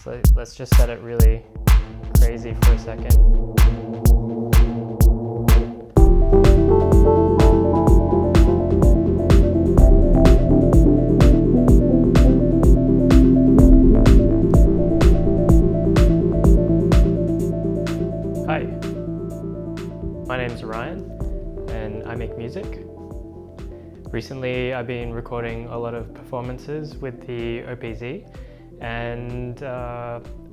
So let's just set it really crazy for a second. Hi, my name is Ryan and I make music. Recently I've been recording a lot of performances with the OPZ, and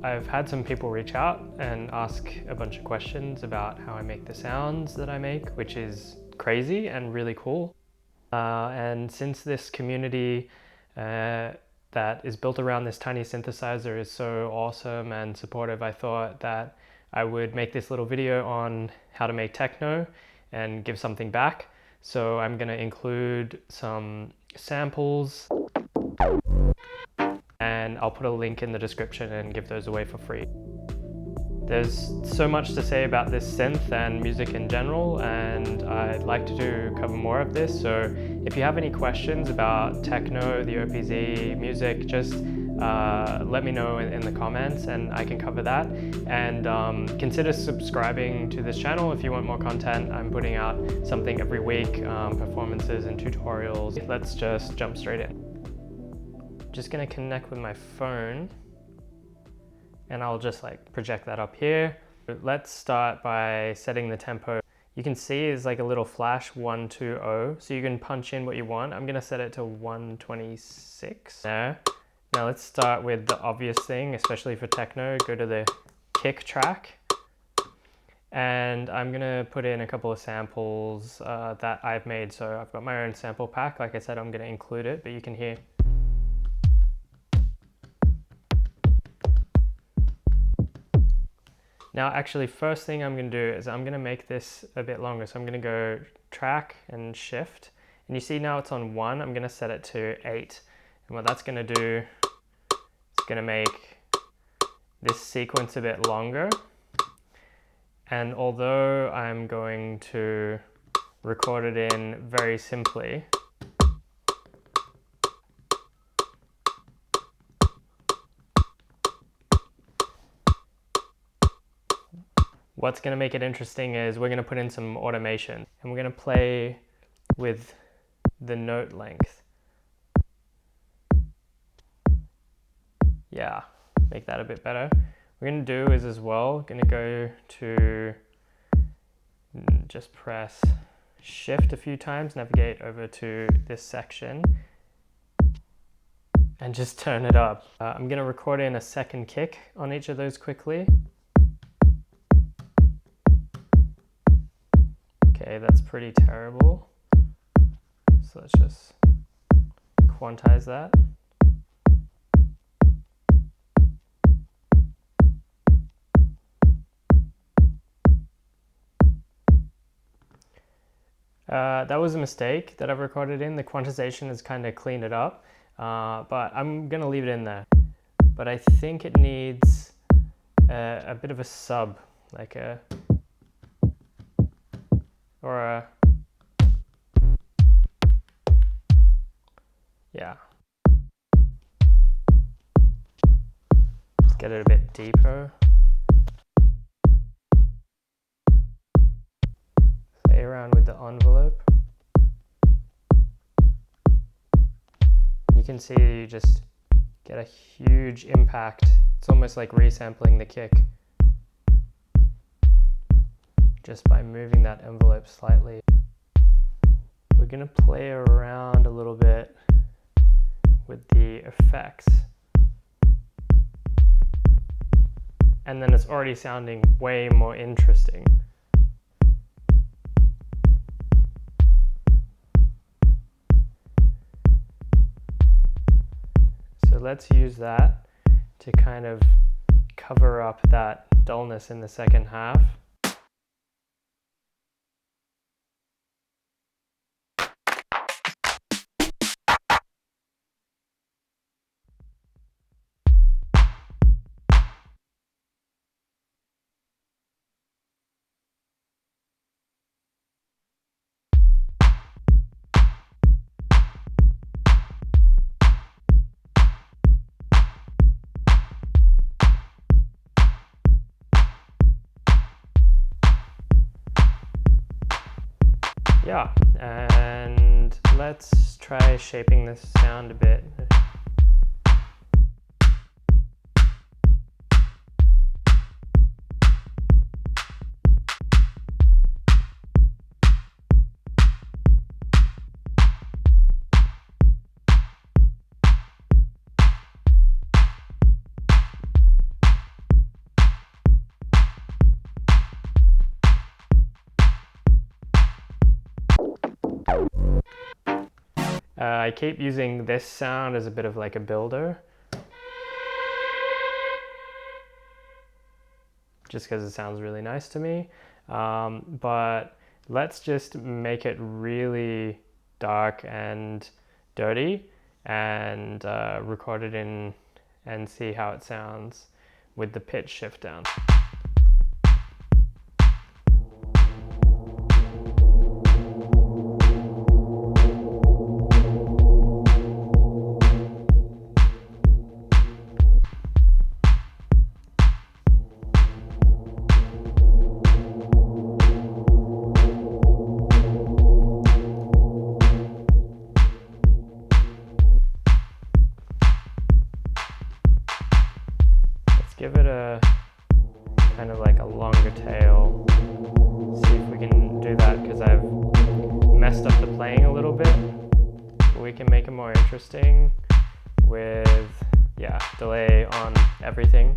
I've had some people reach out and ask a bunch of questions about how I make the sounds that I make, which is crazy and really cool. And since this community that is built around this tiny synthesizer is so awesome and supportive, I thought that I would make this little video on how to make techno and give something back. So I'm going to include some samples, and I'll put a link in the description and give those away for free. There's so much to say about this synth and music in general, and I'd like to cover more of this. So if you have any questions about techno, the OPZ, music, just let me know in the comments and I can cover that. And consider subscribing to this channel if you want more content. I'm putting out something every week, performances and tutorials. Let's just jump straight in. Just gonna connect with my phone and I'll just like project that up here. Let's start by setting the tempo. You can see it's like a little flash 120, so you can punch in what you want. I'm gonna set it to 126 there. Now let's start with the obvious thing, especially for techno. Go to the kick track, and I'm gonna put in a couple of samples that I've made. So I've got my own sample pack. Like I said, I'm gonna include it, but you can hear. Now actually, first thing I'm going to do is I'm going to make this a bit longer. So I'm going to go track and shift. And you see now it's on 1. I'm going to set it to 8. And what that's going to do, it's going to make this sequence a bit longer. And although I'm going to record it in very simply, what's going to make it interesting is we're going to put in some automation, and we're going to play with the note length. Yeah, make that a bit better. What we're going to do is as well, going to go to just press shift a few times, navigate over to this section, and just turn it up. I'm going to record in a second kick on each of those quickly. Okay, that's pretty terrible. So let's just quantize that. That was a mistake that I've recorded in. The quantization has kind of cleaned it up, but I'm gonna leave it in there. But I think it needs a bit of a sub, like a, or a, yeah. Let's get it a bit deeper. Play around with the envelope. You can see you just get a huge impact. It's almost like resampling the kick, just by moving that envelope slightly. We're going to play around a little bit with the effects. And then it's already sounding way more interesting. So let's use that to kind of cover up that dullness in the second half. yeah, and let's try shaping this sound a bit. I keep using this sound as a bit of like a builder, just because it sounds really nice to me. But let's just make it really dark and dirty and record it in and see how it sounds with the pitch shift down. Give it a kind of like a longer tail. See if we can do that, because I've messed up the playing a little bit. We can make it more interesting with, yeah, delay on everything.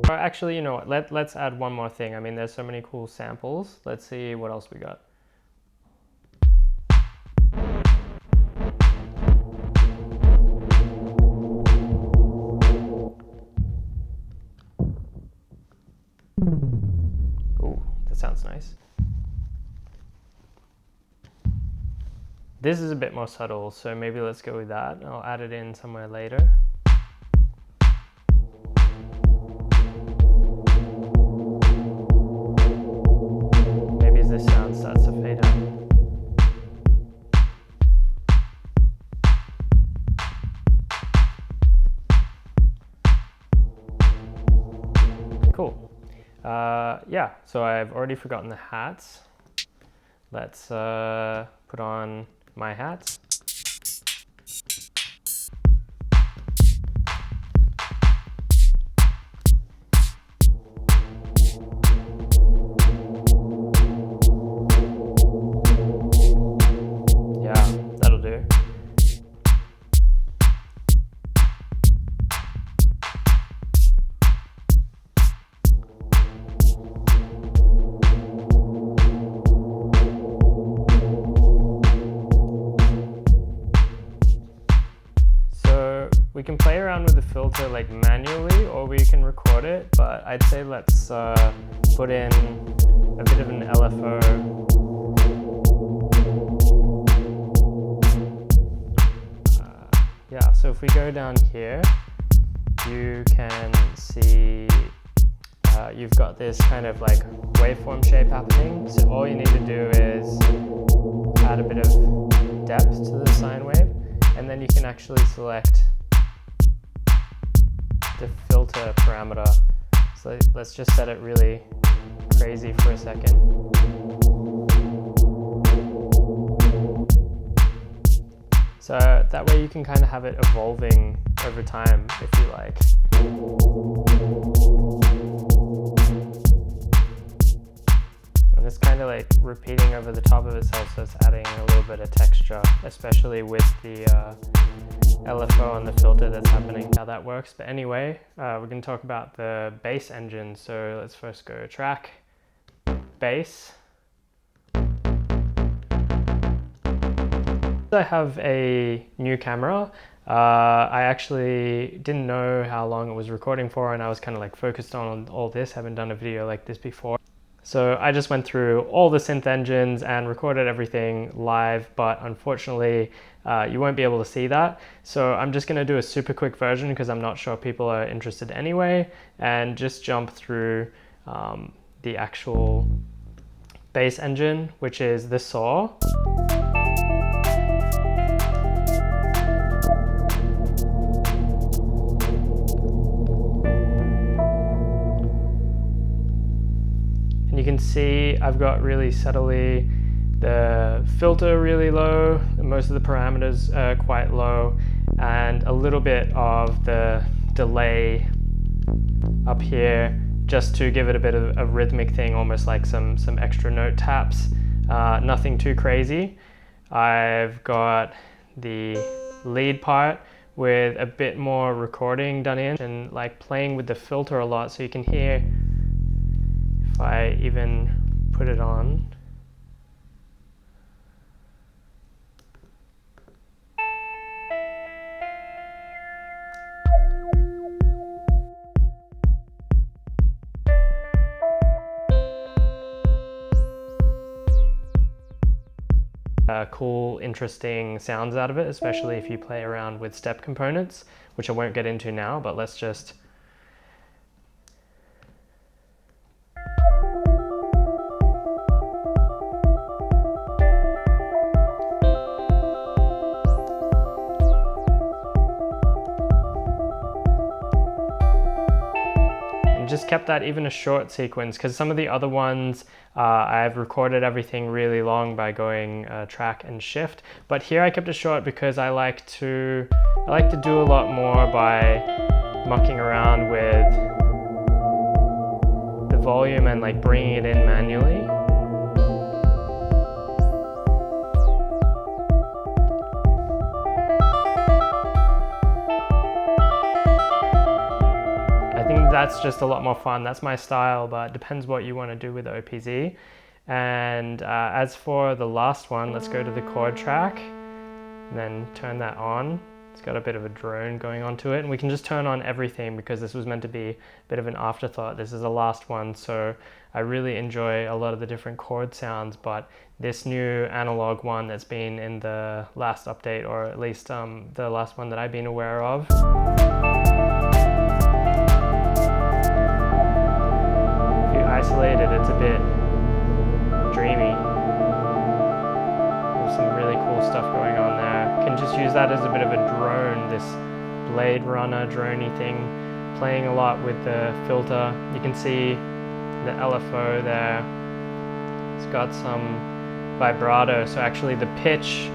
Or actually, you know what, let's add one more thing. I mean, there's so many cool samples. Let's see what else we got. Ooh, that sounds nice. This is a bit more subtle, so maybe let's go with that. I'll add it in somewhere later. Maybe as this sound starts to fade out. Cool. Yeah, so I've already forgotten the hats. Let's put on my hats. Yeah, that'll do. We can play around with the filter like manually, or we can record it, but I'd say let's put in a bit of an LFO. Yeah, so if we go down here, you can see you've got this kind of like waveform shape happening. So all you need to do is add a bit of depth to the sine wave, and then you can actually select the filter parameter. So let's just set it really crazy for a second. So that way you can kind of have it evolving over time if you like. And it's kind of like repeating over the top of itself, so it's adding a little bit of texture, especially with the LFO and the filter that's happening, how that works. But anyway, we're going to talk about the bass engine. So let's first go track, bass. I have a new camera. I actually didn't know how long it was recording for, and I was kind of like focused on all this. Haven't done a video like this before. So I just went through all the synth engines and recorded everything live, but unfortunately you won't be able to see that. So I'm just going to do a super quick version because I'm not sure people are interested anyway, and just jump through the actual bass engine, which is the saw. see I've got really subtly the filter really low, most of the parameters are quite low, and a little bit of the delay up here just to give it a bit of a rhythmic thing, almost like some extra note taps. Nothing too crazy. I've got the lead part with a bit more recording done in and like playing with the filter a lot, so you can hear if I even put it on. Cool, interesting sounds out of it, especially if you play around with step components, which I won't get into now, but let's just just kept that even a short sequence, because some of the other ones I've recorded everything really long by going track and shift, but here I kept it short because I like to do a lot more by mucking around with the volume and like bringing it in manually. That's just a lot more fun. That's my style, but it depends what you want to do with OPZ. And as for the last one, let's go to the chord track and then turn that on. It's got a bit of a drone going onto it, and we can just turn on everything because this was meant to be a bit of an afterthought. This is the last one, so I really enjoy a lot of the different chord sounds, but this new analog one that's been in the last update, or at least the last one that I've been aware of, isolated, it's a bit dreamy. There's some really cool stuff going on there. Can just use that as a bit of a drone, this Blade Runner droney thing, playing a lot with the filter. You can see the LFO there. It's got some vibrato, so actually the pitch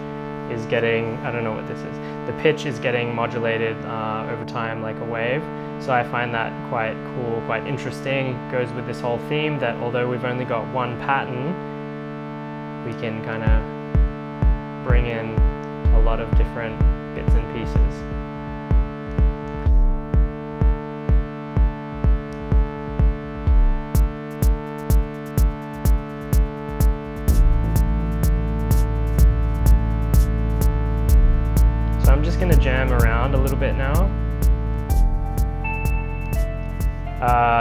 is getting, I don't know what this is, the pitch is getting modulated over time like a wave. So I find that quite cool, quite interesting. Goes with this whole theme that although we've only got one pattern, we can kind of bring in a lot of different bits and pieces. So I'm just going to jam around a little bit now.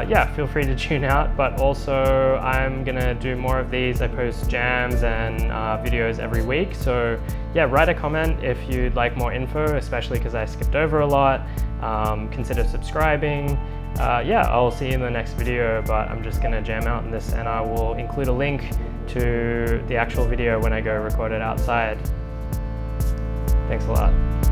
Yeah, feel free to tune out, but also I'm gonna do more of these. I post jams and videos every week, so yeah, write a comment if you'd like more info, especially because I skipped over a lot. Consider subscribing. Yeah, I'll see you in the next video, but I'm just gonna jam out in this, and I will include a link to the actual video when I go record it outside. Thanks a lot.